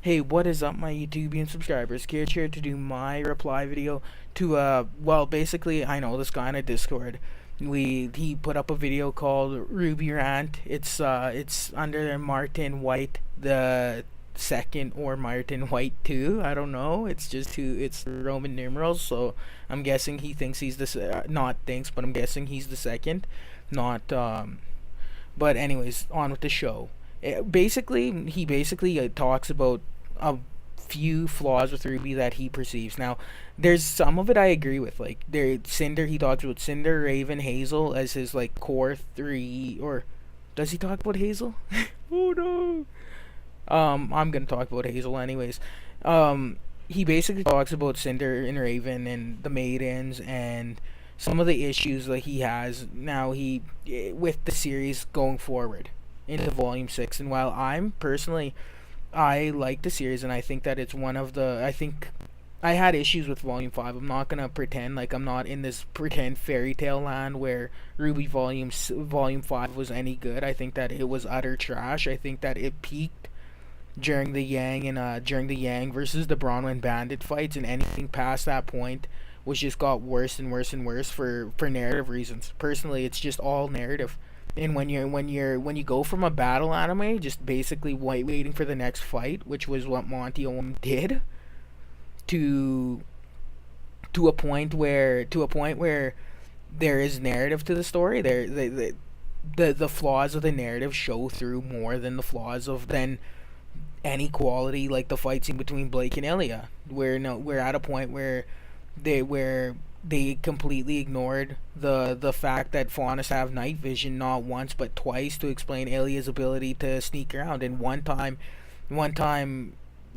Hey, what is up, my YouTubian subscribers? Geared here to do my reply video to well, basically, I know this guy on a Discord. He put up a video called RWBY Rant. It's under Martin White the second or Martin White 2. I don't know. It's just two. It's Roman numerals, so I'm guessing he thinks he's not thinks, but I'm guessing he's the second, not But anyways, on with the show. He basically talks about a few flaws with Ruby that he perceives. Now, there's some of it I agree with. Like Cinder, he talks about Cinder, Raven, Hazel as his like core three. Or does he talk about Hazel? Oh no. I'm gonna talk about Hazel anyways. He basically talks about Cinder and Raven and the maidens and some of the issues that he has now with the series going forward into volume 6. And while I like the series, and I think that it's one of the I think I had issues with volume 5. I'm not gonna pretend like I'm not in this pretend fairy tale land where Ruby volume 5 was any good. I think that it was utter trash. I think that it peaked during the Yang versus the Bronwyn Bandit fights, and anything past that point was just got worse and worse and worse for narrative reasons. Personally, it's just all narrative. And when you go from a battle anime, just basically waiting for the next fight, which was what Monty Oum did, to a point where there is narrative to the story. The flaws of the narrative show through more than the flaws of then any quality, like the fight scene between Blake and Ilya, where no we're at a point where they completely ignored the fact that Faunus have night vision not once but twice to explain Ilya's ability to sneak around. And one time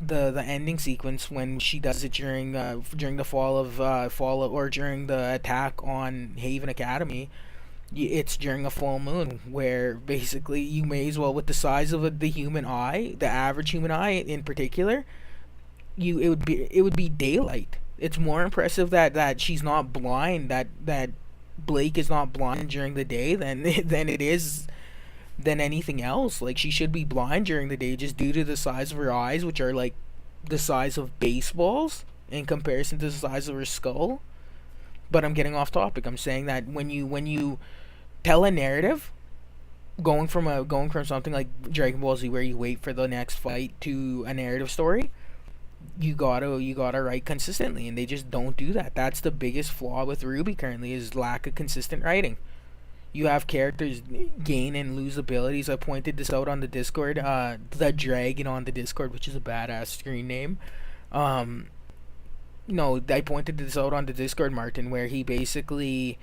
the ending sequence when she does it during the or during the attack on Haven Academy, it's during a full moon where basically you may as well, with the size of the human eye, the average human eye in particular, it would be daylight. It's more impressive that she's not blind, that Blake is not blind during the day than it is than anything else. Like, she should be blind during the day just due to the size of her eyes, which are like the size of baseballs in comparison to the size of her skull. But I'm getting off topic. I'm saying that when you tell a narrative, going from something like Dragon Ball Z where you wait for the next fight to a narrative story, you gotta write consistently, and they just don't do that. That's the biggest flaw with RWBY currently, is lack of consistent writing. You have characters gain and lose abilities. I pointed this out on the Discord. The Dragon on the Discord, which is a badass screen name. No, I pointed this out on the Discord, Martin, where he basically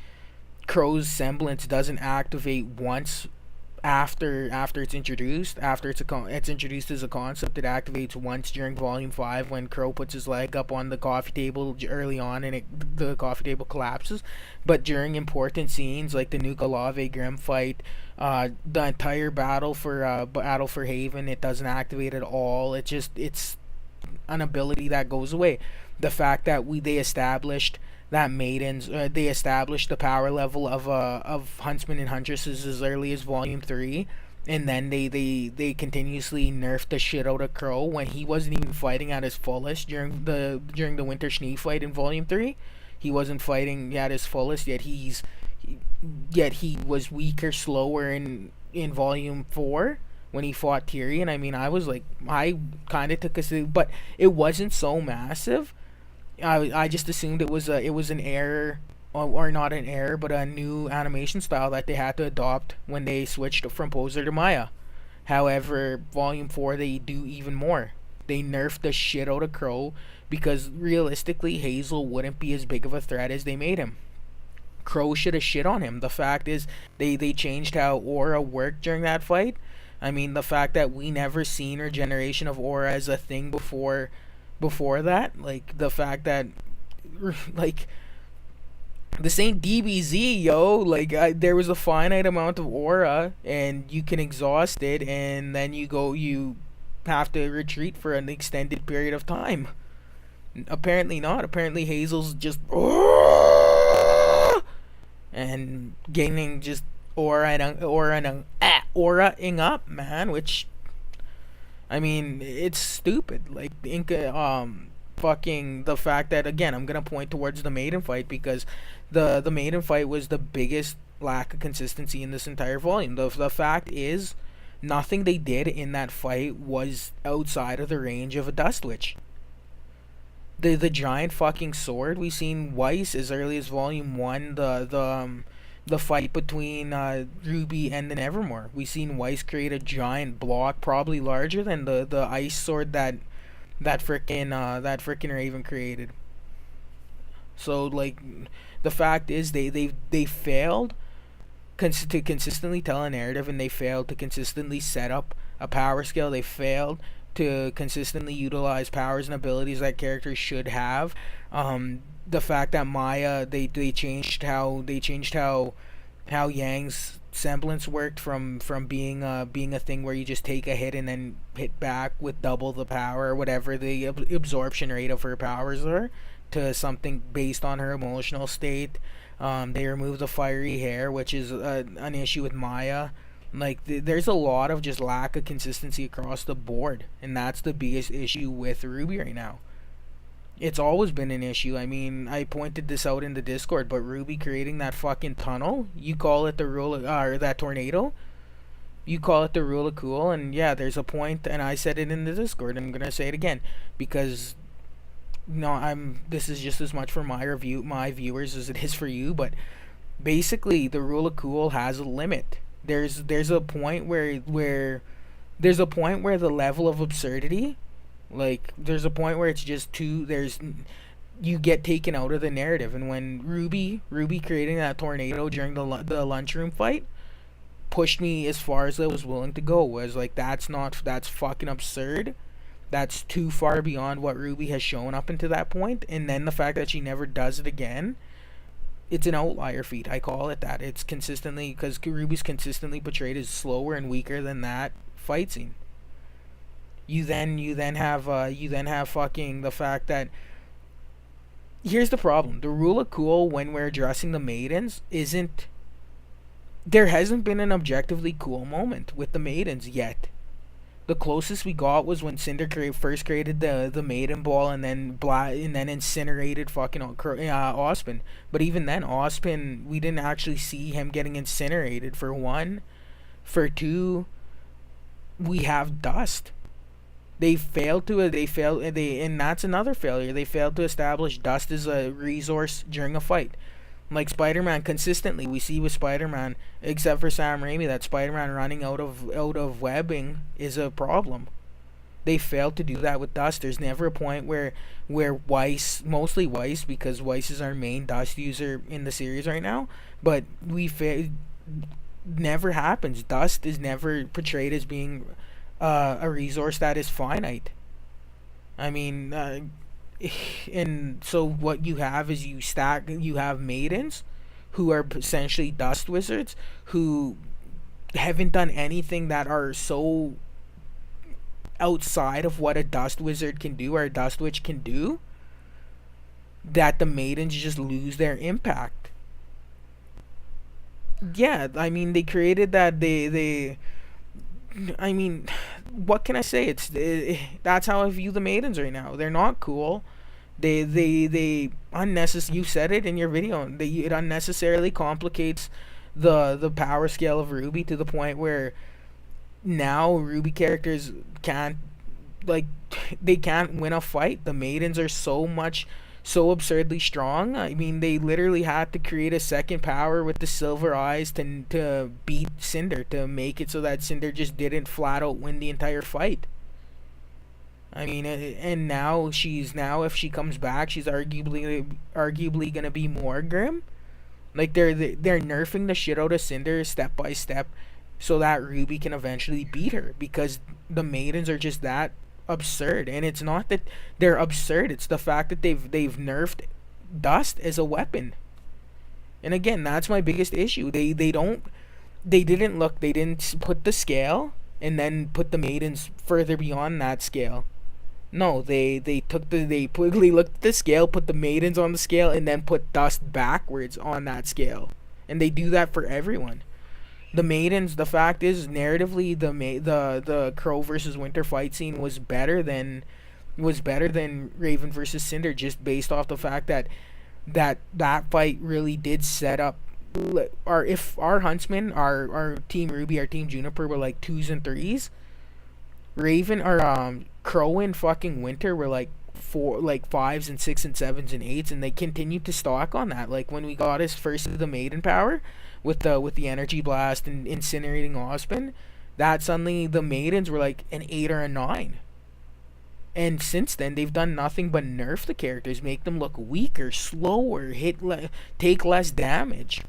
Crow's semblance doesn't activate once after it's introduced. After it's introduced as a concept, it activates once during volume 5 when Crow puts his leg up on the coffee table early on, and the coffee table collapses. But during important scenes like the Nuka Lave Grim fight, the entire battle for Haven, it doesn't activate at all. It's an ability that goes away. The fact that they established that maidens, they established the power level of huntsmen and huntresses as early as volume 3, and then they continuously nerfed the shit out of Crow when he wasn't even fighting at his fullest during the Winter Schnee fight in volume 3. He wasn't fighting at his fullest, yet he was weaker, slower in volume 4 when he fought Tyrion. I mean, I kind of took but it wasn't so massive. I just assumed it was an error, or not an error, but a new animation style that they had to adopt when they switched from Poser to Maya. However, Volume 4, they do even more. They nerfed the shit out of Crow because realistically Hazel wouldn't be as big of a threat as they made him. Crow should have shit on him. The fact is they changed how Aura worked during that fight. I mean, the fact that we never seen her generation of Aura as a thing before that, like the fact that like this ain't DBZ, yo. Like, there was a finite amount of aura and you can exhaust it, and then you have to retreat for an extended period of time. Apparently not. Apparently Hazel's just and gaining just auraing up, man, which I mean, it's stupid. Like Inca, fucking the fact that, again, I'm gonna point towards the maiden fight because the maiden fight was the biggest lack of consistency in this entire volume. The fact is, nothing they did in that fight was outside of the range of a Dust Witch. The giant fucking sword we seen Weiss as early as volume one. The fight between Ruby and the Nevermore. We seen Weiss create a giant block, probably larger than the ice sword that frickin' Raven created. So like, the fact is they failed to consistently tell a narrative, and they failed to consistently set up a power scale. They failed to consistently utilize powers and abilities that characters should have. The fact that Maya, they changed how Yang's semblance worked from being a thing where you just take a hit and then hit back with double the power or whatever the absorption rate of her powers are, to something based on her emotional state. They removed the fiery hair, which is an issue with Maya. Like, there's a lot of just lack of consistency across the board, and that's the biggest issue with Ruby right now. It's always been an issue. I mean, I pointed this out in the Discord, but Ruby creating that fucking tunnel, you call it the rule of, or that tornado, you call it the rule of cool, and yeah, there's a point, and I said it in the Discord, and I'm gonna say it again, because no, this is just as much for my viewers as it is for you, but basically the rule of cool has a limit. There's a point where the level of absurdity, like, there's a point where it's just too there's you get taken out of the narrative. And when Ruby creating that tornado during the lunchroom fight pushed me as far as I was willing to go, was like, that's fucking absurd. That's too far beyond what Ruby has shown up until that point. And then the fact that she never does it again, it's an outlier feat. I call it that. It's consistently, because Ruby's consistently portrayed as slower and weaker than that fight scene. You then have fucking the fact that, here's the problem. The rule of cool when we're addressing the maidens isn't, there hasn't been an objectively cool moment with the maidens yet. The closest we got was when Cinder first created the maiden ball, and then incinerated fucking Ozpin. But even then, Ozpin, we didn't actually see him getting incinerated, for one. For two, we have Dust. And that's another failure. They failed to establish Dust as a resource during a fight. Like Spider-Man, consistently we see with Spider-Man, except for Sam Raimi, that Spider-Man running out of webbing is a problem. They failed to do that with Dust. There's never a point where Weiss, mostly Weiss, because Weiss is our main Dust user in the series right now, but never happens. Dust is never portrayed as being a resource that is finite. I mean, and so what you have is you have maidens who are essentially Dust wizards, who haven't done anything that are so outside of what a Dust wizard can do, or a Dust witch can do, that the maidens just lose their impact. Yeah, I mean, they created that they I mean, what can I say? That's how I view the maidens right now. They're not cool. They unnecessary. You said it in your video. It unnecessarily complicates the power scale of Ruby, to the point where now Ruby characters can't, like, they can't win a fight. The maidens are so absurdly strong. I mean, they literally had to create a second power with the silver eyes to beat Cinder, to make it so that Cinder just didn't flat out win the entire fight. I mean, and now if she comes back, she's arguably gonna be more grim. Like, they're nerfing the shit out of Cinder step by step, so that Ruby can eventually beat her, because the maidens are just that absurd. And it's not that they're absurd, it's the fact that they've nerfed Dust as a weapon. And again, that's my biggest issue. They didn't put the scale and then put the maidens further beyond that scale. No, they quickly looked at the scale, put the maidens on the scale, and then put Dust backwards on that scale. And they do that for everyone. The maidens. The fact is, narratively, the Crow versus Winter fight scene was better than Raven versus Cinder, just based off the fact that that fight really did set up our if our huntsmen, our team Ruby, our team Juniper were like twos and threes. Raven or Crow and fucking Winter were like four, like fives and six and sevens and eights, and they continued to stock on that. Like when we got his first of the maiden power with the energy blast and incinerating Ozpin, that suddenly the maidens were like an 8 or a 9. And since then, they've done nothing but nerf the characters, make them look weaker, slower, take less damage.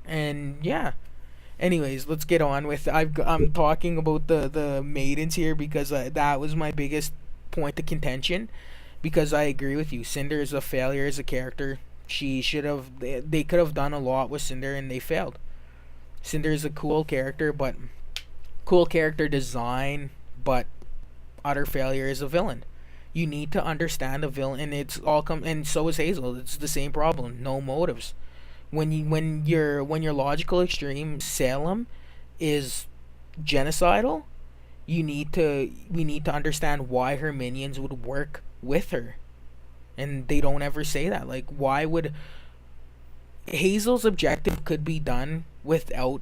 And yeah. Anyways, let's get on with. I'm talking about the maidens here because that was my biggest point of contention. Because I agree with you, Cinder is a failure as a character. She should have. They could have done a lot with Cinder and they failed. Cinder is a cool character, but cool character design, but utter failure as a villain. You need to understand a villain, and it's all come. And so is Hazel. It's the same problem. No motives. When your logical extreme Salem is genocidal, we need to understand why her minions would work with her, and they don't ever say that. Like, why would Hazel's objective could be done without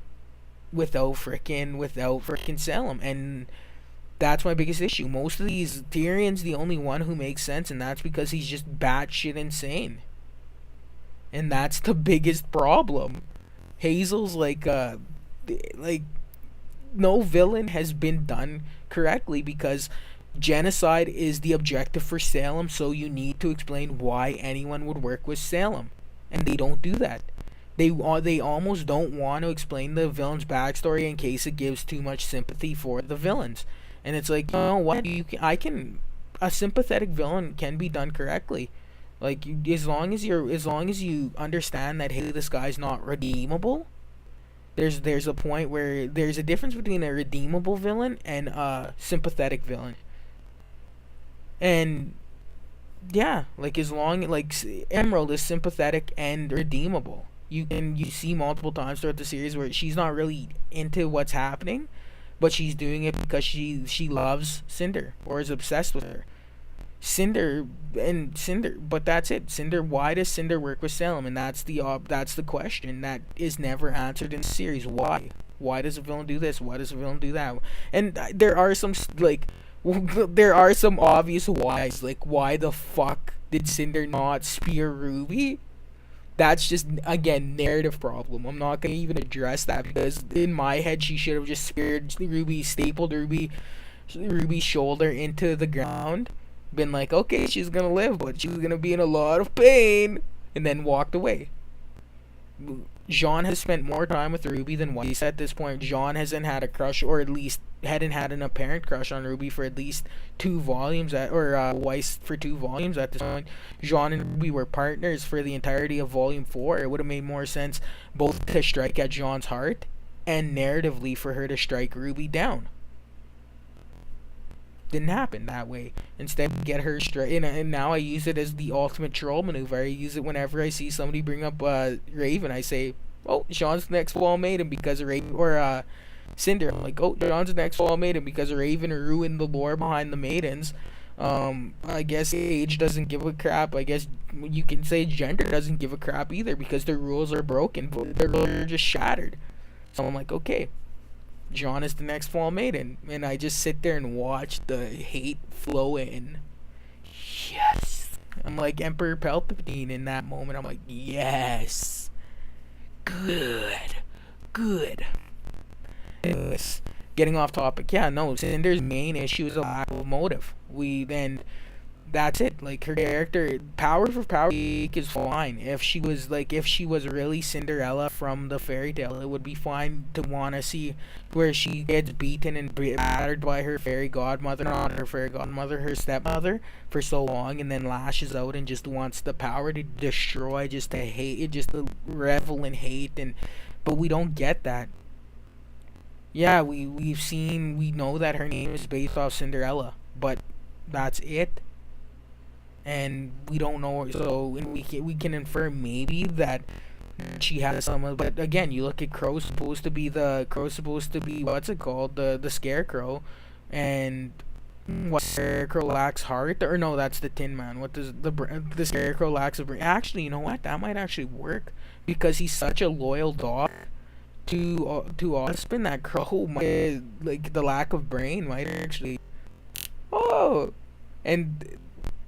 frickin' Salem, and that's my biggest issue. Most of these Tyrion's the only one who makes sense, and that's because he's just batshit insane. And that's the biggest problem. Hazel's like no villain has been done correctly because genocide is the objective for Salem, so you need to explain why anyone would work with Salem. And they don't do that. They almost don't want to explain the villain's backstory in case it gives too much sympathy for the villains. And it's like, you know what? A sympathetic villain can be done correctly. Like, as long as you understand that, hey, this guy's not redeemable. There's a point where there's a difference between a redeemable villain and a sympathetic villain. And yeah, like Emerald is sympathetic and redeemable. You see multiple times throughout the series where she's not really into what's happening, but she's doing it because she loves Cinder or is obsessed with her. Cinder, but that's it. Cinder, why does Cinder work with Salem? And that's the question that is never answered in the series. Why does a villain do this? Why does a villain do that? And there are some there are some obvious whys. Like, why the fuck did Cinder not spear Ruby? That's just, again, narrative problem. I'm not gonna even address that because in my head she should have just speared Ruby, stapled Ruby's shoulder into the ground, been like, okay, she's gonna live, but she's gonna be in a lot of pain, and then walked away. Jean has spent more time with Ruby than Weiss at this point. Jean hasn't had a crush, or at least hadn't had an apparent crush on Ruby for at least 2 volumes, Weiss for 2 volumes at this point. Jean and Ruby were partners for the entirety of Volume 4. It would have made more sense both to strike at Jean's heart and narratively for her to strike Ruby down. Didn't happen that way. Instead, get her straight. And now I use it as the ultimate troll maneuver. I use it whenever I see somebody bring up Raven. I say, oh, Sean's the next fall maiden because of Raven, or Cinder. I'm like, oh, Sean's the next fall maiden because Raven ruined the lore behind the maidens. I guess age doesn't give a crap. I guess you can say gender doesn't give a crap either because their rules are broken. Their rules are just shattered. So I'm like, okay, John is the next fall maiden, and I just sit there and watch the hate flow in. Yes, I'm like Emperor Palpatine in that moment. I'm like, yes, good. Anyways, getting off topic. Yeah, no, Cinder's main issue is a lack of motive. That's it. Like, her character, power for power's sake is fine. If she was really Cinderella from the fairy tale, it would be fine to want to see where she gets beaten and battered by her fairy godmother, not her fairy godmother, her stepmother, for so long, and then lashes out and just wants the power to destroy, just to hate, just to revel in hate. But we don't get that. Yeah, we know that her name is based off Cinderella, but that's it. And we don't know, so we can infer maybe that she has some. But again, you look at Crow's supposed to be what's it called, the scarecrow, and what, scarecrow lacks heart, or no, that's the Tin Man. What does the scarecrow lacks a brain? Actually, you know what? That might actually work because he's such a loyal dog to Ospen that Crow might, like, the lack of brain might actually. Oh, and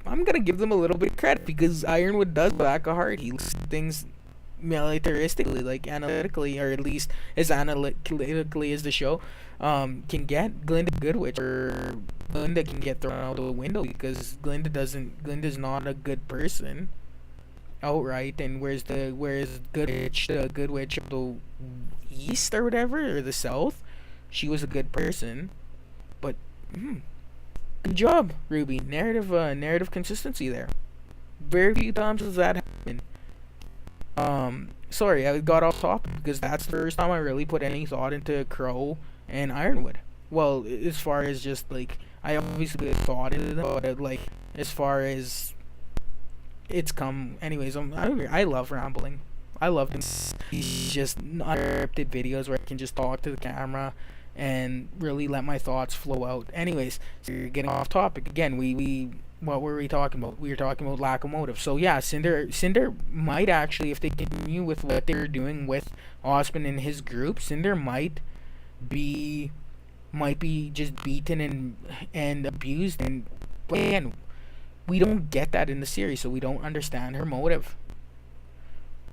I'm gonna give them a little bit of credit because Ironwood does lack a heart. He looks at things militaristically, like analytically, or at least as analytically as the show can get. Glinda can get thrown out the window because Glinda's not a good person outright. And whereas Good Witch of the East or whatever, or the South, she was a good person. But good job, RWBY. Narrative consistency there. Very few times does that happen. Sorry, I got off topic because that's the first time I really put any thought into Crow and Ironwood. Well, as far as just like, I obviously thought into them, but like as far as it's come, anyways, I love rambling. I love these just unscripted videos where I can just talk to the camera and really let my thoughts flow out. Anyways, so you're getting off topic again. We what were we talking about? We were talking about lack of motive. So yeah, Cinder might actually, if they continue with what they're doing with Osmond and his group, Cinder might be just beaten and abused. And again, we don't get that in the series, so we don't understand her motive.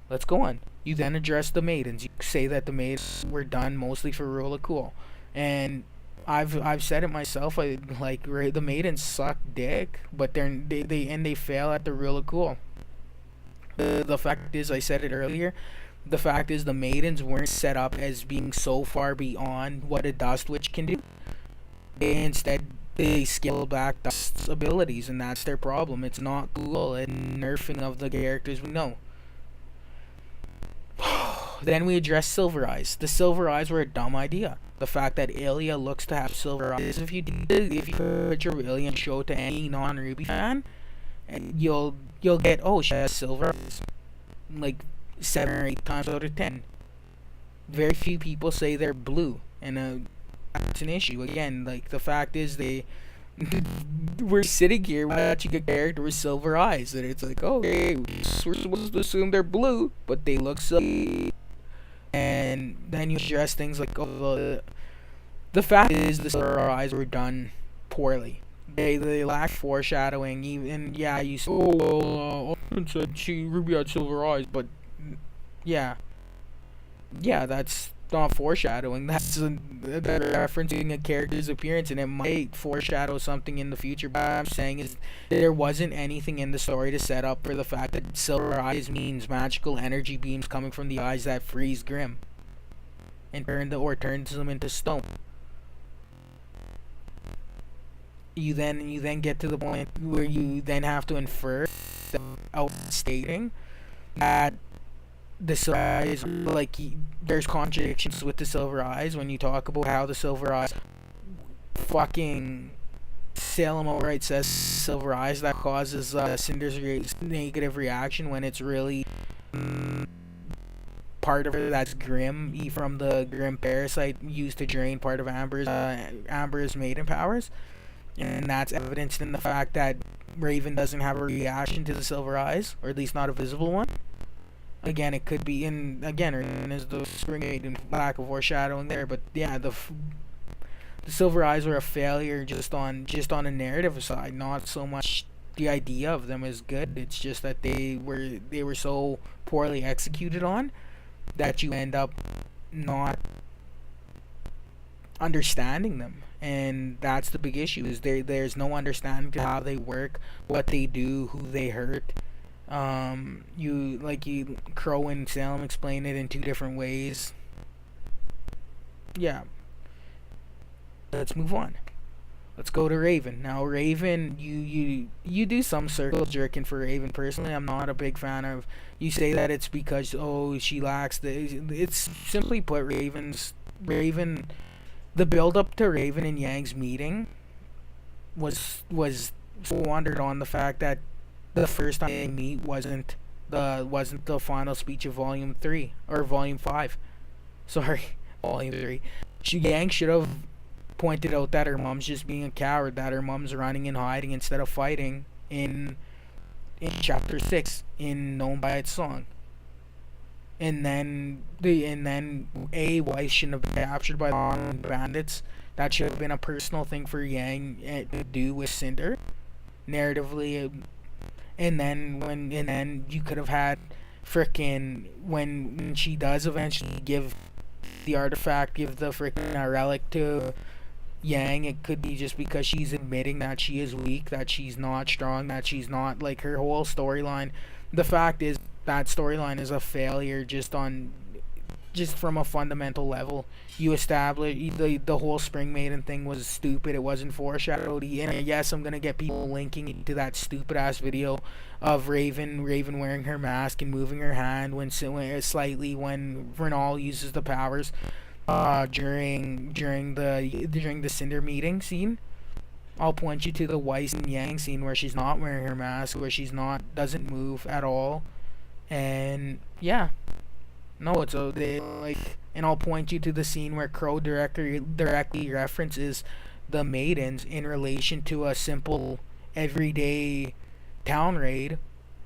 Let's go on. You then address the maidens. You say that the maidens were done mostly for Rule of Cool, and I've said it myself. The maidens suck dick, but they fail at the Rule of Cool. The fact is, I said it earlier. The fact is, the maidens weren't set up as being so far beyond what a Dust Witch can do. Instead, they scale back Dust's abilities, and that's their problem. It's not cool and nerfing of the characters we know. Then we address Silver Eyes. The Silver Eyes were a dumb idea. The fact that Ilya looks to have silver eyes, if you put your Ilya show to any non-RWBY fan, and you'll get, oh, she has silver eyes, like 7 or 8 times out of 10. Very few people say they're blue, and that's an issue. Again, like, the fact is, we're sitting here watching a character with silver eyes, and it's like, okay, we're supposed to assume they're blue, but they look so. And then you address things like, the fact is, the silver eyes were done poorly. They lack foreshadowing. Even, yeah, you said, said RWBY had silver eyes, but yeah, that's not foreshadowing. That's referencing a character's appearance, and it might foreshadow something in the future. But what I'm saying is, there wasn't anything in the story to set up for the fact that silver eyes means magical energy beams coming from the eyes that freeze Grimm and turns them into stone. You then get to the point where you then have to infer, out stating that the silver eyes, like, there's contradictions with the silver eyes when you talk about how the silver eyes, fucking Salem outright says silver eyes that causes Cinder's negative reaction, when it's really part of her that's Grimm, from the Grimm parasite used to drain part of Amber's maiden powers. And that's evidenced in the fact that Raven doesn't have a reaction to the silver eyes, or at least not a visible one. Again, it could be is the spring maiden, lack of foreshadowing there. But yeah, the silver eyes were a failure just on a narrative side, not so much the idea of them is good. It's just that they were so poorly executed on that you end up not understanding them. And that's the big issue, is there's no understanding to how they work, what they do, who they hurt. Crow and Salem explain it in 2 different ways. Yeah. Let's move on. Let's go to Raven. Now, Raven, you do some circle jerking for Raven. Personally, I'm not a big fan of. You say that it's because, she lacks it's simply put, Raven. The build up to Raven and Yang's meeting was squandered on the fact that the first time they meet wasn't the final speech of Volume 3 or Volume 5. Sorry, Volume 3. Yang should have pointed out that her mom's just being a coward, that her mom's running and hiding instead of fighting in chapter 6 in Known by Its Song. And then Weiss shouldn't have been captured by the bandits. That should have been a personal thing for Yang to do with Cinder, narratively. And then you could have had frickin' when she does eventually give the artifact, give the frickin' relic to Yang, it could be just because she's admitting that she is weak, that she's not strong, that she's not, like, her whole storyline. The fact is that storyline is a failure just from a fundamental level. You establish the whole Spring Maiden thing was stupid. It wasn't foreshadowed. And yes, I'm gonna get people linking to that stupid ass video of Raven wearing her mask and moving her hand slightly when Vernal uses the powers during the Cinder meeting scene. I'll point you to the Weiss and Yang scene where she's not wearing her mask, where doesn't move at all. And yeah, no, and I'll point you to the scene where Crow directly references the maidens in relation to a simple everyday town raid,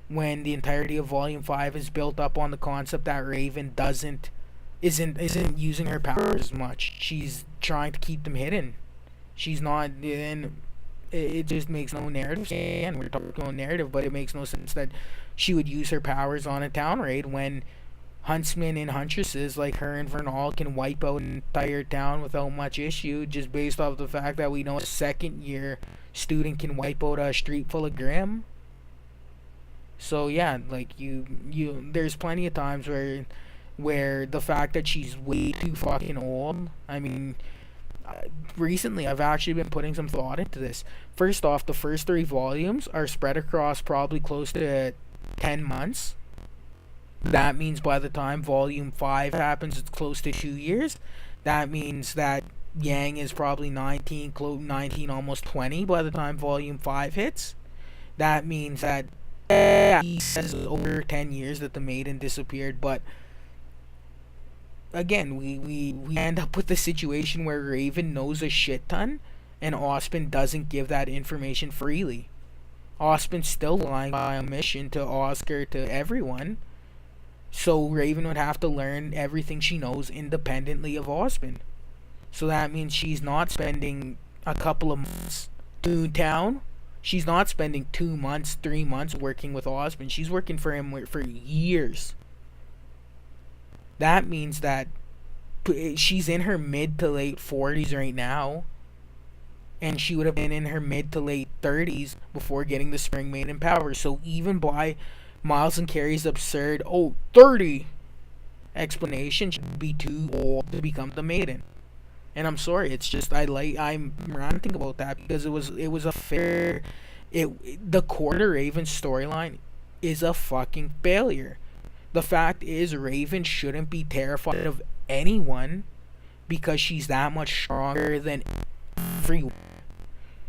when the entirety of Volume 5 is built up on the concept that Raven isn't using her powers as much. She's trying to keep them hidden. She's not, and it just makes no narrative. And we're talking about narrative, but it makes no sense that she would use her powers on a town raid when huntsmen and huntresses like her and Vernal can wipe out an entire town without much issue, just based off the fact that we know a second year student can wipe out a street full of Grimm. So yeah, like you there's plenty of times where the fact that she's way too fucking old. I mean, recently I've actually been putting some thought into this. First off, the first 3 volumes are spread across probably close to 10 months. That means by the time Volume 5 happens, it's close to 2 years. That means that Yang is probably 19, almost 20 by the time Volume 5 hits. That means that he says over 10 years that the maiden disappeared, but again, we end up with the situation where Raven knows a shit ton and Ozpin doesn't give that information freely. Ozpin's still lying by omission to Oscar, to everyone. So Raven would have to learn everything she knows independently of Ozpin. So that means she's not spending a couple of months in town. She's not spending 2 months, 3 months working with Ozpin. She's working for him for years. That means that she's in her mid to late 40s right now. And she would have been in her mid to late 30s before getting the Spring Maiden powers. So even by Miles and Carrie's absurd 30 explanation, should be too old to become the maiden. And I'm sorry, it's just I'm ranting about that because it was a fair. The Quarter Raven storyline is a fucking failure. The fact is, Raven shouldn't be terrified of anyone because she's that much stronger than everyone.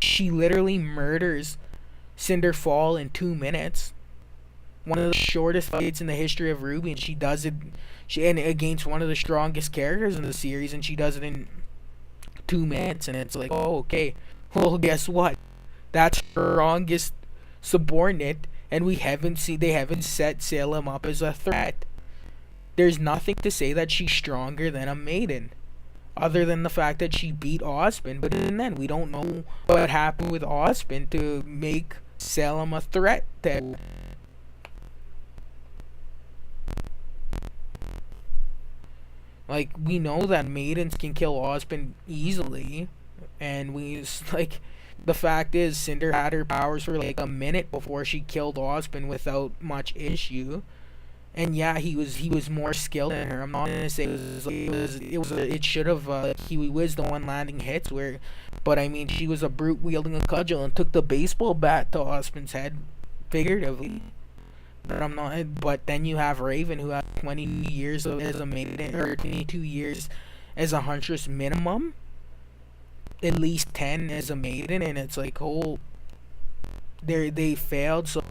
She literally murders Cinderfall in 2 minutes. One of the shortest fights in the history of RWBY, and she does it. And against one of the strongest characters in the series, and she does it in 2 minutes. And it's like, oh, okay. Well, guess what? That's her strongest subordinate, and they haven't set Salem up as a threat. There's nothing to say that she's stronger than a maiden, other than the fact that she beat Ozpin. But even then, we don't know what happened with Ozpin to make Salem a threat to. Like, we know that maidens can kill Ozpin easily, and the fact is, Cinder had her powers for like a minute before she killed Ozpin without much issue. And yeah, he was more skilled than her. I'm not gonna say it should have. He was the one landing hits but I mean, she was a brute wielding a cudgel and took the baseball bat to Ozpin's head, figuratively. But then you have Raven, who has 20 years as a maiden, or 22 years as a huntress minimum, at least 10 as a maiden, and it's like, they failed. So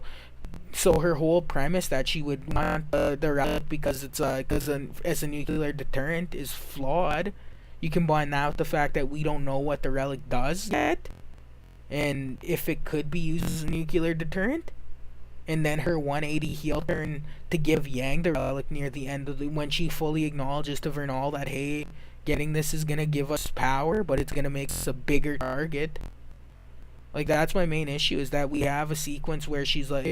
So her whole premise that she would want the relic because as a nuclear deterrent is flawed. You combine that with the fact that we don't know what the relic does yet, and if it could be used as a nuclear deterrent, and then her 180 heel turn to give Yang the relic near the end of when she fully acknowledges to Vernal that, hey, getting this is gonna give us power, but it's gonna make us a bigger target. Like, that's my main issue, is that we have a sequence where she's like,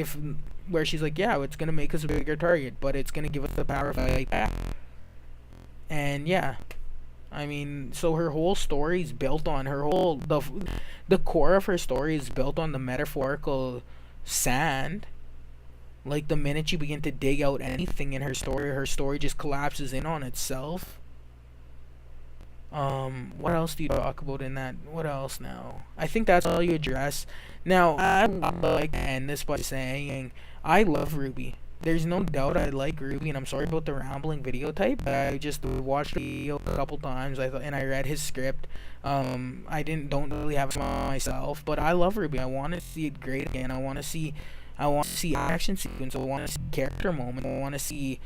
yeah, it's gonna make us a bigger target, but it's gonna give us the power like that. And yeah, I mean, so her whole story is built on the core of her story is built on the metaphorical sand. Like, the minute you begin to dig out anything in her story just collapses in on itself. What else do you talk about in that? What else now? I think that's all you address. Now, I would like to end this by saying I love RWBY. There's no doubt I like RWBY, and I'm sorry about the rambling video type, but I just watched the video a couple times. And I read his script. I don't really have it myself, but I love RWBY. I want to see it great again. I want to see action sequence. I want to see character moment. I want to see.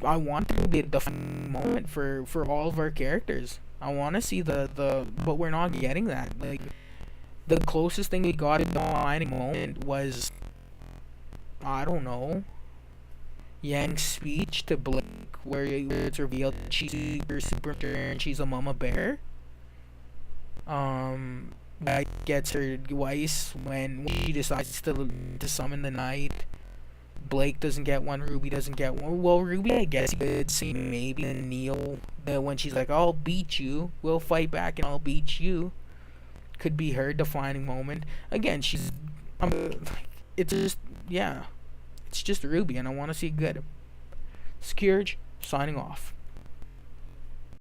I want to be a defining moment for all of our characters. I want to see but we're not getting that. Like, the closest thing we got to the defining moment was, I don't know, Yang's speech to Blake, where it's revealed that she's super and she's a mama bear. That gets her twice when she decides to summon the night. Blake doesn't get one, RWBY doesn't get one. Well, RWBY, I guess you could say maybe Neil, when she's like, I'll beat you, we'll fight back and I'll beat you, could be her defining moment. Again, it's just, yeah, it's just RWBY, and I want to see good. Scourge, signing off.